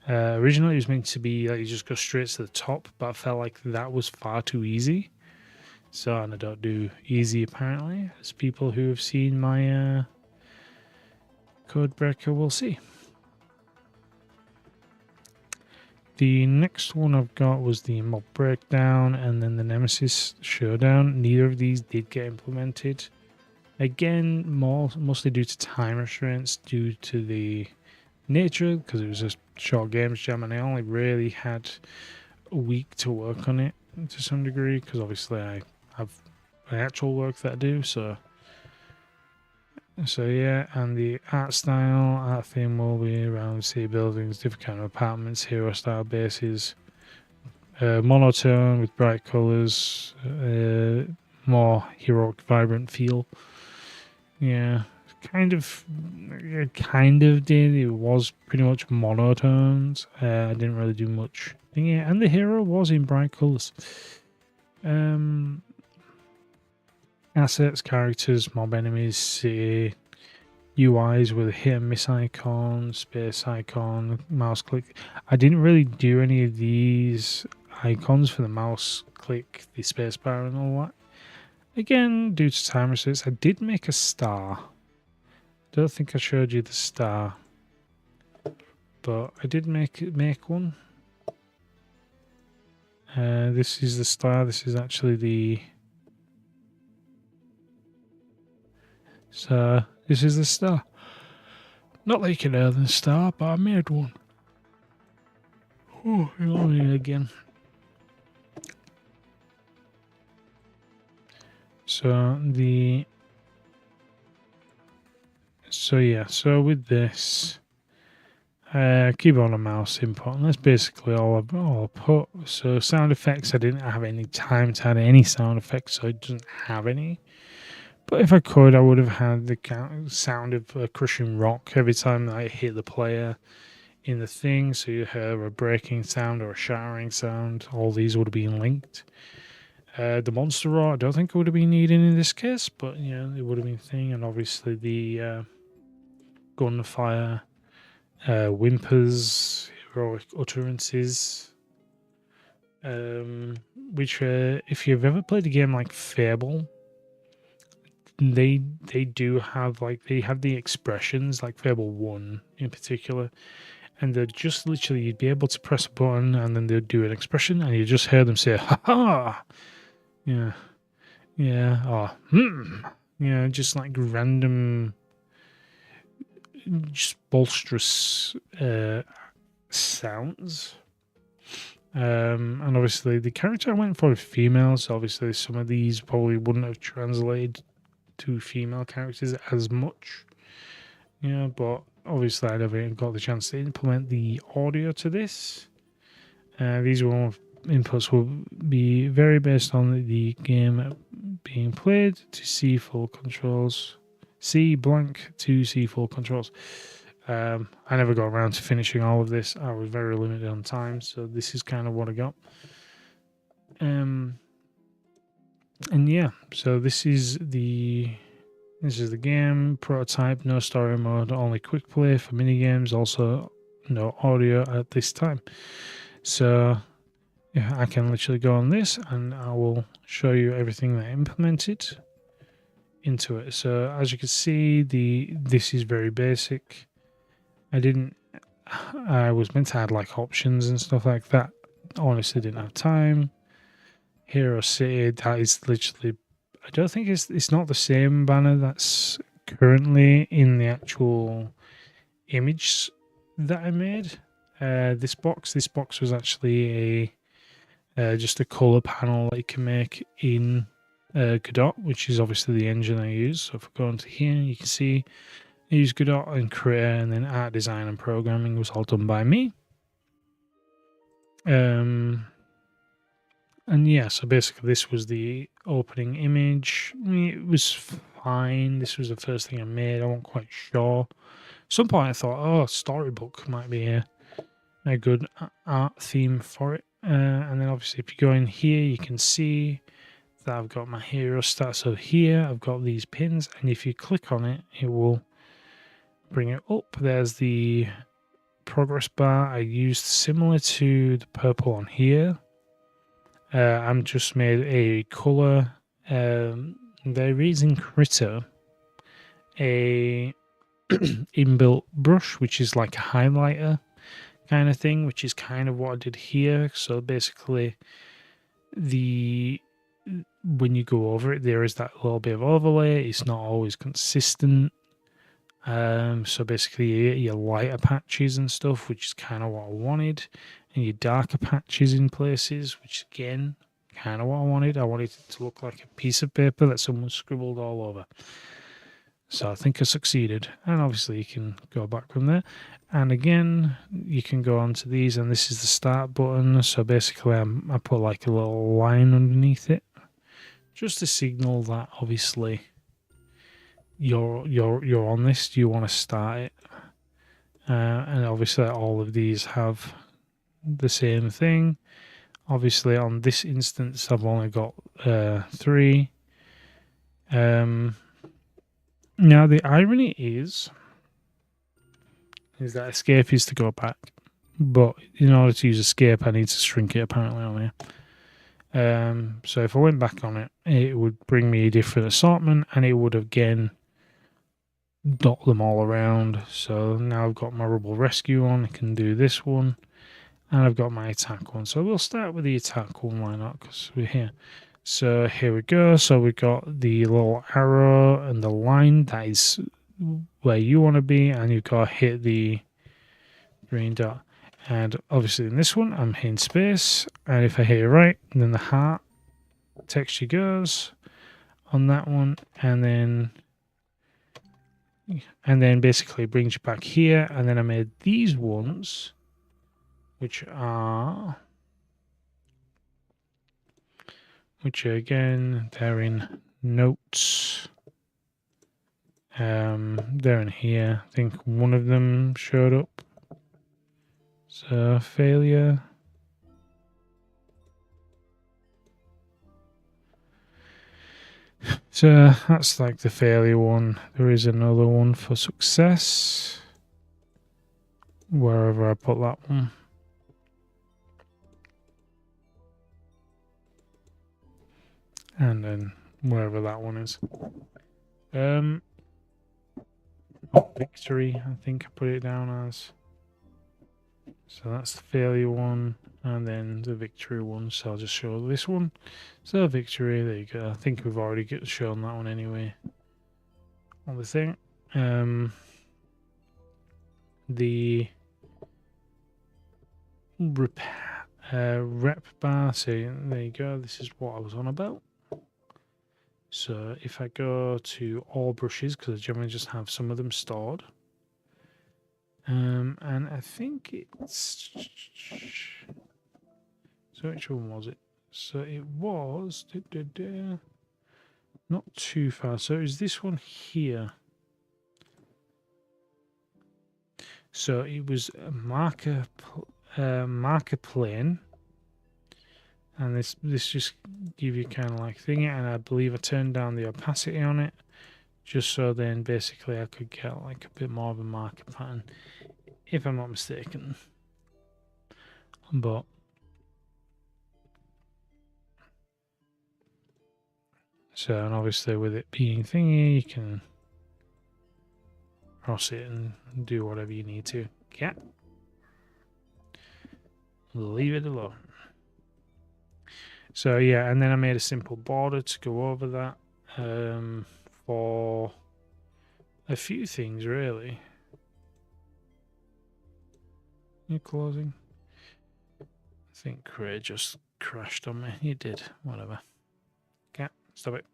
Originally it was meant to be like you just go straight to the top, but I felt like that was far too easy. So, and I don't do easy apparently, as people who have seen my Codebreaker will see. The next one I've got was the Mob Breakdown and then the Nemesis Showdown. Neither of these did get implemented. Again, mostly due to time restraints, due to the nature, because it was a short games jam, and I only really had a week to work on it to some degree, because obviously I have my actual work that I do. So yeah, and the art theme will be around city buildings, different kind of apartments, hero style bases, monotone with bright colours, more heroic, vibrant feel. Yeah, kind of did. It was pretty much monotones. I didn't really do much. Yeah, and the hero was in bright colours. Assets, characters, mob enemies, city, UIs with a hit and miss icon, space icon, mouse click. I didn't really do any of these icons for the mouse click, the space bar, and all that. Again, due to time restraints, I did make a star. Don't think I showed you the star, but I did make one. This is the star. This is actually the. So this is the star. Not that you can earn the star, but I made one. Oh, you're on here again. So with this keyboard and mouse input, and that's basically all I put. So sound effects, I didn't have any time to add any sound effects, so it doesn't have any. But if I could, I would have had the sound of a crushing rock every time that I hit the player in the thing, so you hear a breaking sound or a shattering sound. All these would have been linked. The monster roar, I don't think it would have been needed in this case, but yeah, it would have been a thing. And obviously the gunfire, whimpers, heroic utterances, which if you've ever played a game like Fable, they do have they have the expressions, like Fable 1 in particular, and they're just literally, you'd be able to press a button and then they'd do an expression and you just hear them say ha ha, or just like random, just bolsterous sounds. And obviously the character I went for is female, so obviously some of these probably wouldn't have translated to female characters as much. But obviously I never got the chance to implement the audio to this. These inputs will be very based on the game being played to see full controls. C blank to see full controls. I never got around to finishing all of this. I was very limited on time, so this is kind of what I got. And yeah, so this is the game prototype. No story mode, only quick play for mini games. Also, no audio at this time. So yeah, I can literally go on this, and I will show you everything that I implemented into it. So as you can see, this is very basic. I was meant to add like options and stuff like that. Honestly, didn't have time. Hero City, that is literally, I don't think it's not the same banner that's currently in the actual image that I made. This box was actually just a color panel that you can make in Godot, which is obviously the engine I use. So if I go into here, you can see I use Godot and Creator, and then art design and programming was all done by me. And yeah, so basically this was the opening image. It was fine. This was the first thing I made. I wasn't quite sure. At some point I thought, oh, storybook might be a good art theme for it. And then obviously if you go in here, you can see that I've got my hero stats. So here I've got these pins, and if you click on it, it will bring it up. There's the progress bar I used, similar to the purple on here. I'm just made a color. There is in Critter a inbuilt brush, which is like a highlighter kind of thing, which is kind of what I did here. So basically, the when you go over it, there is that little bit of overlay. It's not always consistent. So basically, you get your lighter patches and stuff, which is kind of what I wanted, and your darker patches in places, which again, kind of what I wanted. I wanted it to look like a piece of paper that someone scribbled all over. So I think I succeeded, and obviously you can go back from there. And again, you can go onto these, and this is the start button. So basically, I put like a little line underneath it, just to signal that obviously you're on this. You want to start it, and obviously all of these have the same thing. Obviously, on this instance, I've only got 3. Now the irony is that escape is to go back, but in order to use escape, I need to shrink it apparently on here. So if I went back on it, it would bring me a different assortment, and it would again dot them all around. So now I've got my rubble rescue on. I can do this one, and I've got my attack one. So we'll start with the attack one. Why not? Because we're here. So here we go. So we've got the little arrow and the line. That is where you want to be, and you've got to hit the green dot. And obviously in this one, I'm hitting space, and if I hit it right, then the heart texture goes on that one, and then basically brings you back here. And then I made these ones, which are again, they're in notes. They're in here. I think one of them showed up. So failure. So that's like the failure one. There is another one for success. Wherever I put that one. And then wherever that one is. Victory, I think I put it down as. So that's the failure one, and then the victory one. So I'll just show this one. So victory, there you go. I think we've already shown that one anyway on the thing. The rep bar, so there you go. This is what I was on about. So if I go to all brushes, because I generally just have some of them stored. And I think it's... So which one was it? So it was... Not too far. So it was this one here. So it was a marker plane. And this just give you kind of like thingy. And I believe I turned down the opacity on it. Just so then basically I could get like a bit more of a marker pattern, if I'm not mistaken. But so, and obviously with it being thingy, you can cross it and do whatever you need to. Yeah. Leave it alone. So yeah, and then I made a simple border to go over that. For a few things really. You're closing. I think Cray just crashed on me. He did. Whatever. Okay, stop it.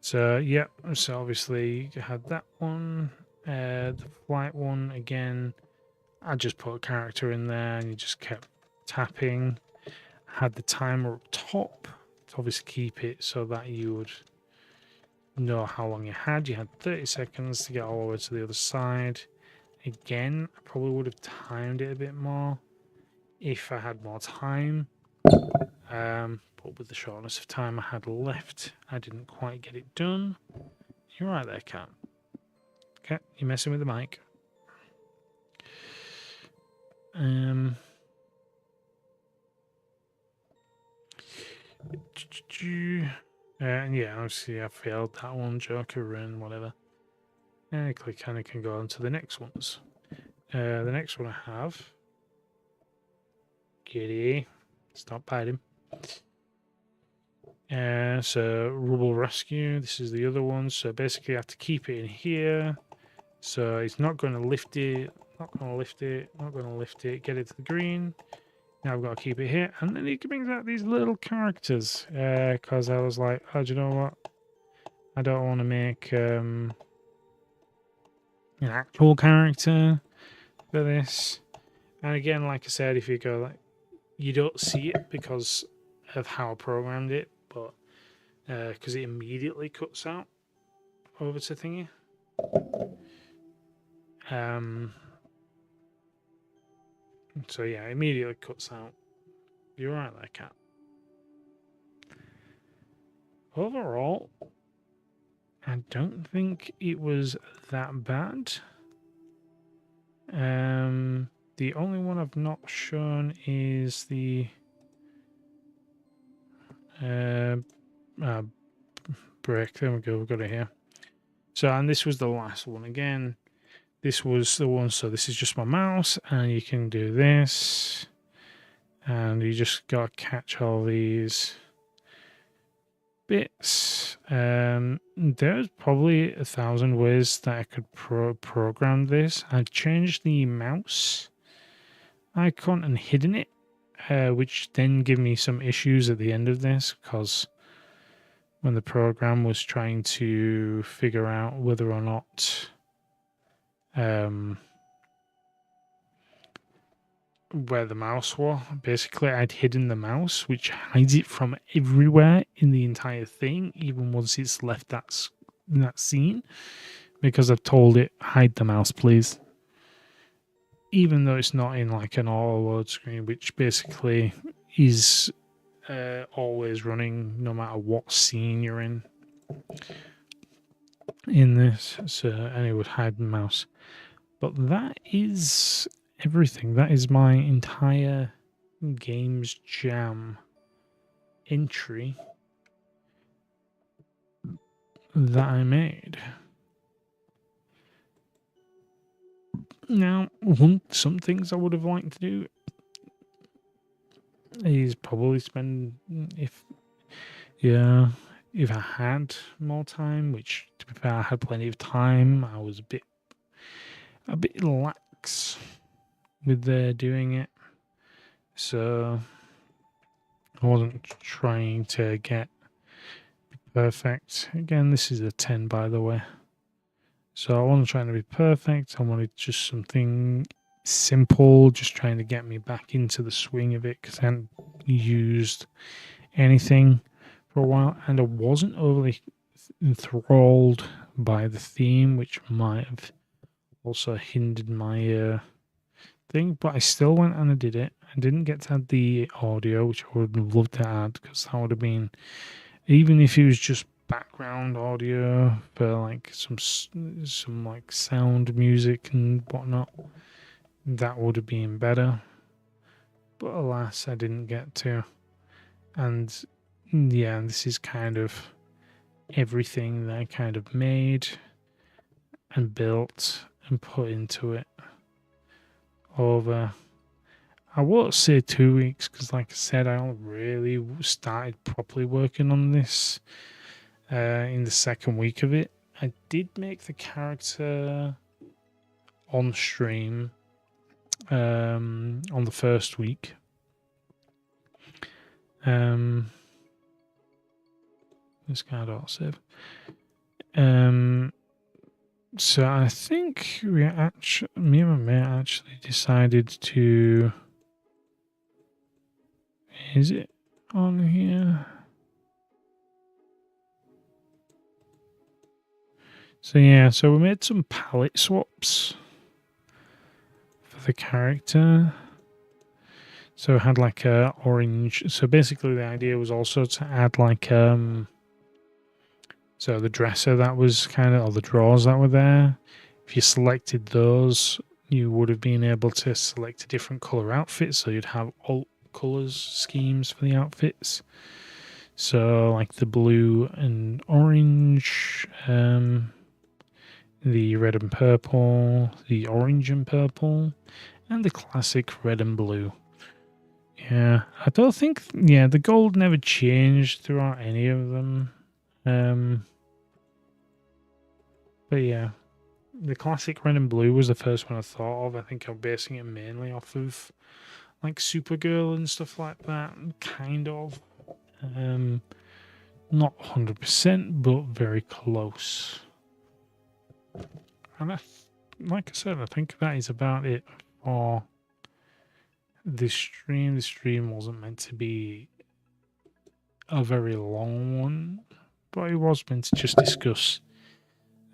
So yeah, so obviously you had that one. The flight one again. I just put a character in there and you just kept tapping. Had the timer up top to obviously keep it so that you would know how long you had. You had 30 seconds to get all the way to the other side. Again, I probably would have timed it a bit more if I had more time. But with the shortness of time I had left, I didn't quite get it done. You're right there, Cat. Okay, you're messing with the mic. And yeah, obviously I failed that one, Joker and whatever. And I click and I can go on to the next ones. The next one I have. Kitty, stop biting. So Rubble Rescue, this is the other one. So basically I have to keep it in here. So it's not going to lift it, not going to lift it, not going to lift it, get it to the green. Now I've got to keep it here. And then it brings out these little characters. Because I was like, oh, do you know what? I don't want to make an actual character for this. And again, like I said, if you go like, you don't see it because of how I programmed it, but because it immediately cuts out over to thingy. So yeah, immediately cuts out. You're right there, cat. Overall, I don't think it was that bad. The only one I've not shown is the break. There we go. We've got it here. So, and this was the last one. Again, this was the one. So this is just my mouse, and you can do this, and you just got to catch all these bits. There's probably 1,000 ways that I could program this. I changed the mouse icon and hidden it, which then gave me some issues at the end of this because when the program was trying to figure out whether or not where the mouse was, basically I'd hidden the mouse, which hides it from everywhere in the entire thing, even once it's left that scene, because I've told it, hide the mouse, please. Even though it's not in like an auto load screen, which basically is always running no matter what scene you're in this. So, and it would hide the mouse. But that is everything. That is my entire Games Jam entry that I made. Now, some things I would have liked to do is probably spend if I had more time, which to be fair I had plenty of time. I was a bit lax with doing it, so I wasn't trying to get perfect. Again, this is a 10 by the way, so I wasn't trying to be perfect. I wanted just something simple, just trying to get me back into the swing of it because I hadn't used anything for a while, and I wasn't overly enthralled by the theme, which might have also hindered my thing, but I still went and I did it. I didn't get to add the audio, which I would have loved to add, because that would have been, even if it was just background audio for like some like sound music and whatnot, that would have been better. But alas, I didn't get to. And yeah, this is kind of everything that I kind of made and built and put into it over, I won't say 2 weeks, because like I said, I only really started properly working on this in the second week of it. I did make the character on stream on the first week. This guy don't save. So I think me and my mate actually decided to. Is it on here? So yeah, so we made some palette swaps for the character. So it had like a orange. So basically the idea was also to add like so the dresser that was kind of, or the drawers that were there, if you selected those, you would have been able to select a different color outfit. So you'd have alt colors schemes for the outfits. So like the blue and orange, the red and purple, the orange and purple, and the classic red and blue. Yeah, I don't think. Yeah, the gold never changed throughout any of them. But yeah, the classic red and blue was the first one I thought of. I think I'm basing it mainly off of like Supergirl and stuff like that, kind of. Not 100%, but very close. And like I said, I think that is about it for this stream. This stream wasn't meant to be a very long one, but it was meant to just discuss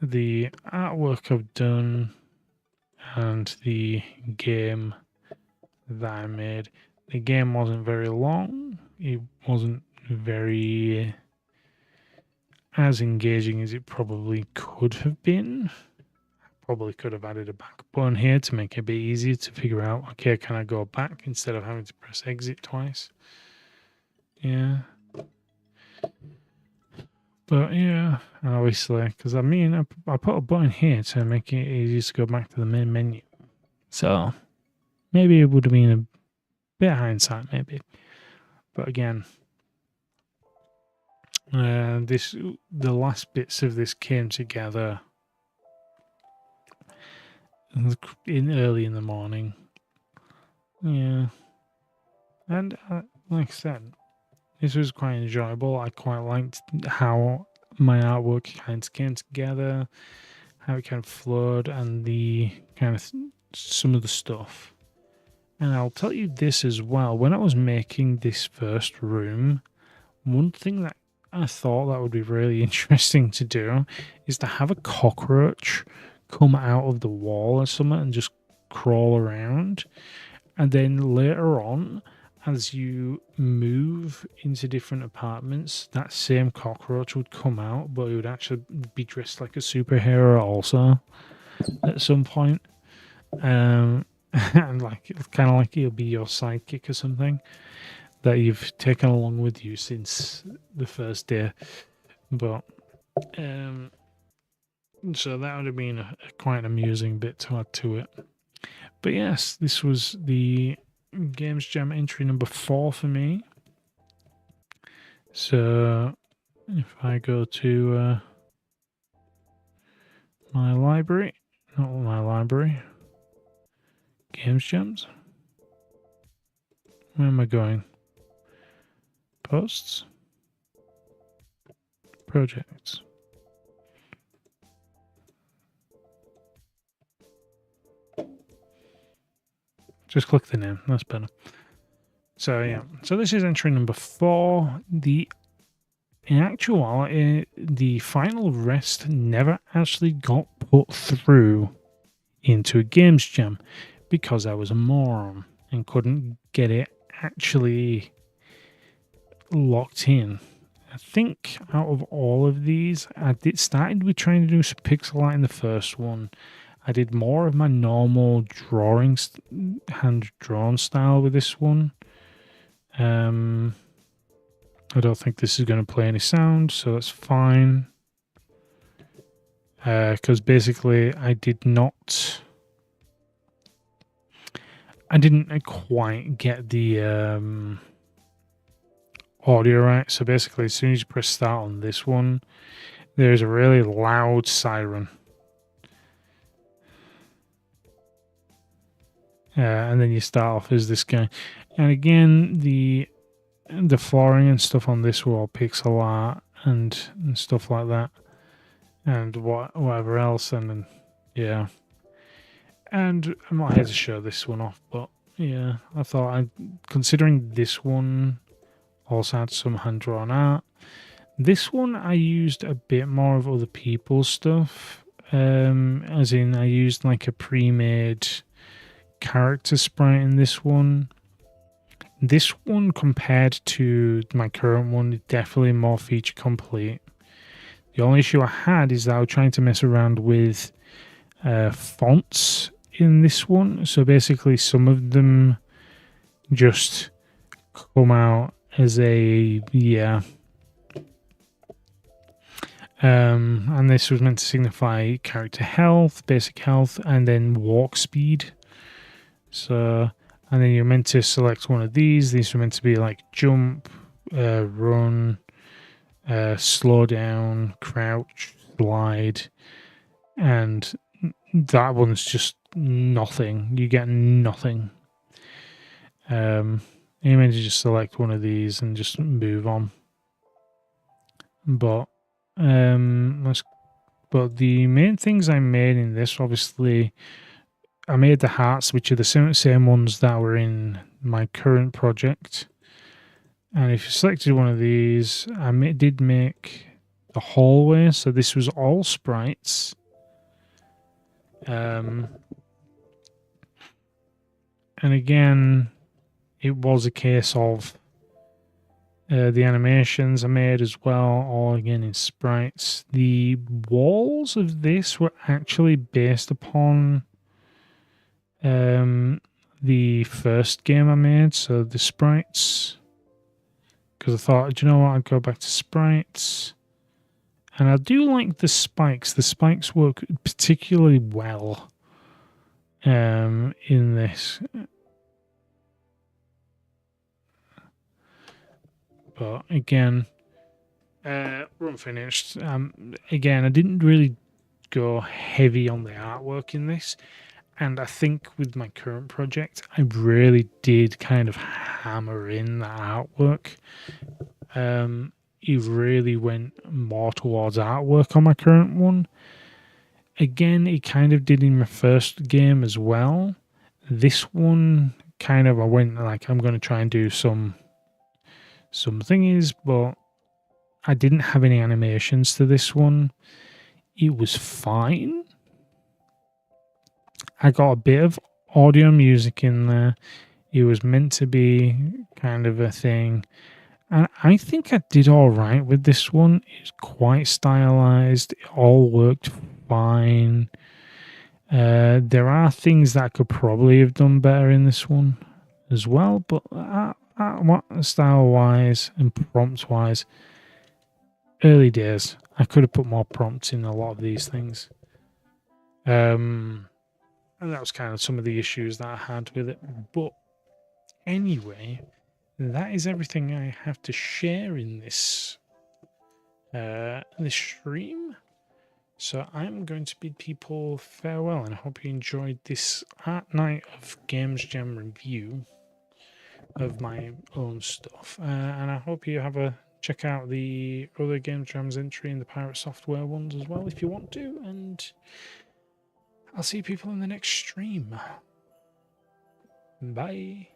the artwork I've done and the game that I made. The game wasn't very long. It wasn't very as engaging as it probably could have been. Probably could have added a back button here to make it a bit easier to figure out, okay, can I go back instead of having to press exit twice? Yeah. But yeah, obviously, because I mean, I put a button here to make it easier to go back to the main menu. So maybe it would have been a bit of hindsight, maybe. But again, the last bits of this came together early in the morning. Yeah, and like I said, this was quite enjoyable. I quite liked how my artwork kind of came together, how it kind of flowed, and the kind of some of the stuff. And I'll tell you this as well. When I was making this first room, one thing that I thought that would be really interesting to do is to have a cockroach come out of the wall or something and just crawl around. And then later on, as you move into different apartments, that same cockroach would come out, but it would actually be dressed like a superhero also at some point. And like it's kind of like it'll be your sidekick or something that you've taken along with you since the first day. But so that would have been a quite amusing bit to add to it. But yes, this was the Games Jam entry number 4 for me. So if I go to my library, not my library, Games Jams. Where am I going? Posts, projects. Just click the name. That's better. So yeah. So this is entry number 4. In actuality, the final rest never actually got put through into a Games Jam because I was a moron and couldn't get it actually locked in. I think out of all of these, started with trying to do some pixel art in the first one. I did more of my normal drawing, hand-drawn style with this one. I don't think this is going to play any sound, so that's fine. Because basically I didn't quite get the audio right. So basically, as soon as you press start on this one, there's a really loud siren. And then you start off as this guy. And again, the flooring and stuff on this were all pixel art and stuff like that. And whatever else. And then, yeah. And I'm not here to show this one off, but yeah, I thought, considering this one also had some hand-drawn art, this one I used a bit more of other people's stuff. As in, I used like a pre-made character sprite in this one. This one, compared to my current one, is definitely more feature complete. The only issue I had is that I was trying to mess around with fonts in this one. So basically, some of them just come out as a and this was meant to signify character health, basic health, and then walk speed. So And then you're meant to select one of these. These are meant to be like jump, run, slow down, crouch, slide, and that one's just nothing. You get nothing. You're meant to just select one of these and just move on. But but the main things I made in this, obviously, I made the hearts, which are the same ones that were in my current project. And if you selected one of these, I did make the hallway. So this was all sprites. And again, it was a case of the animations I made as well, all again in sprites. The walls of this were actually based upon the first game I made, so the sprites, because I thought, do you know what, I'd go back to sprites. And I do like the spikes. The spikes work particularly well in this. But again, we're unfinished. Again, I didn't really go heavy on the artwork in this. And I think with my current project, I really did kind of hammer in the artwork. It really went more towards artwork on my current one. Again, it kind of did in my first game as well. This one, kind of, I went like, I'm going to try and do some thingies, but I didn't have any animations to this one. It was fine. I got a bit of audio music in there. It was meant to be kind of a thing. And I think I did all right with this one. It's quite stylized. It all worked fine. There are things that I could probably have done better in this one as well. But style-wise and prompt-wise, early days. I could have put more prompts in a lot of these things. And that was kind of some of the issues that I had with it. But anyway, that is everything I have to share in this this stream. So I'm going to bid people farewell, and I hope you enjoyed this art night of Games Jam review of my own stuff. And I hope you have a check out the other Games Jam's entry in the Pirate Software ones as well if you want to. And I'll see people in the next stream. Bye.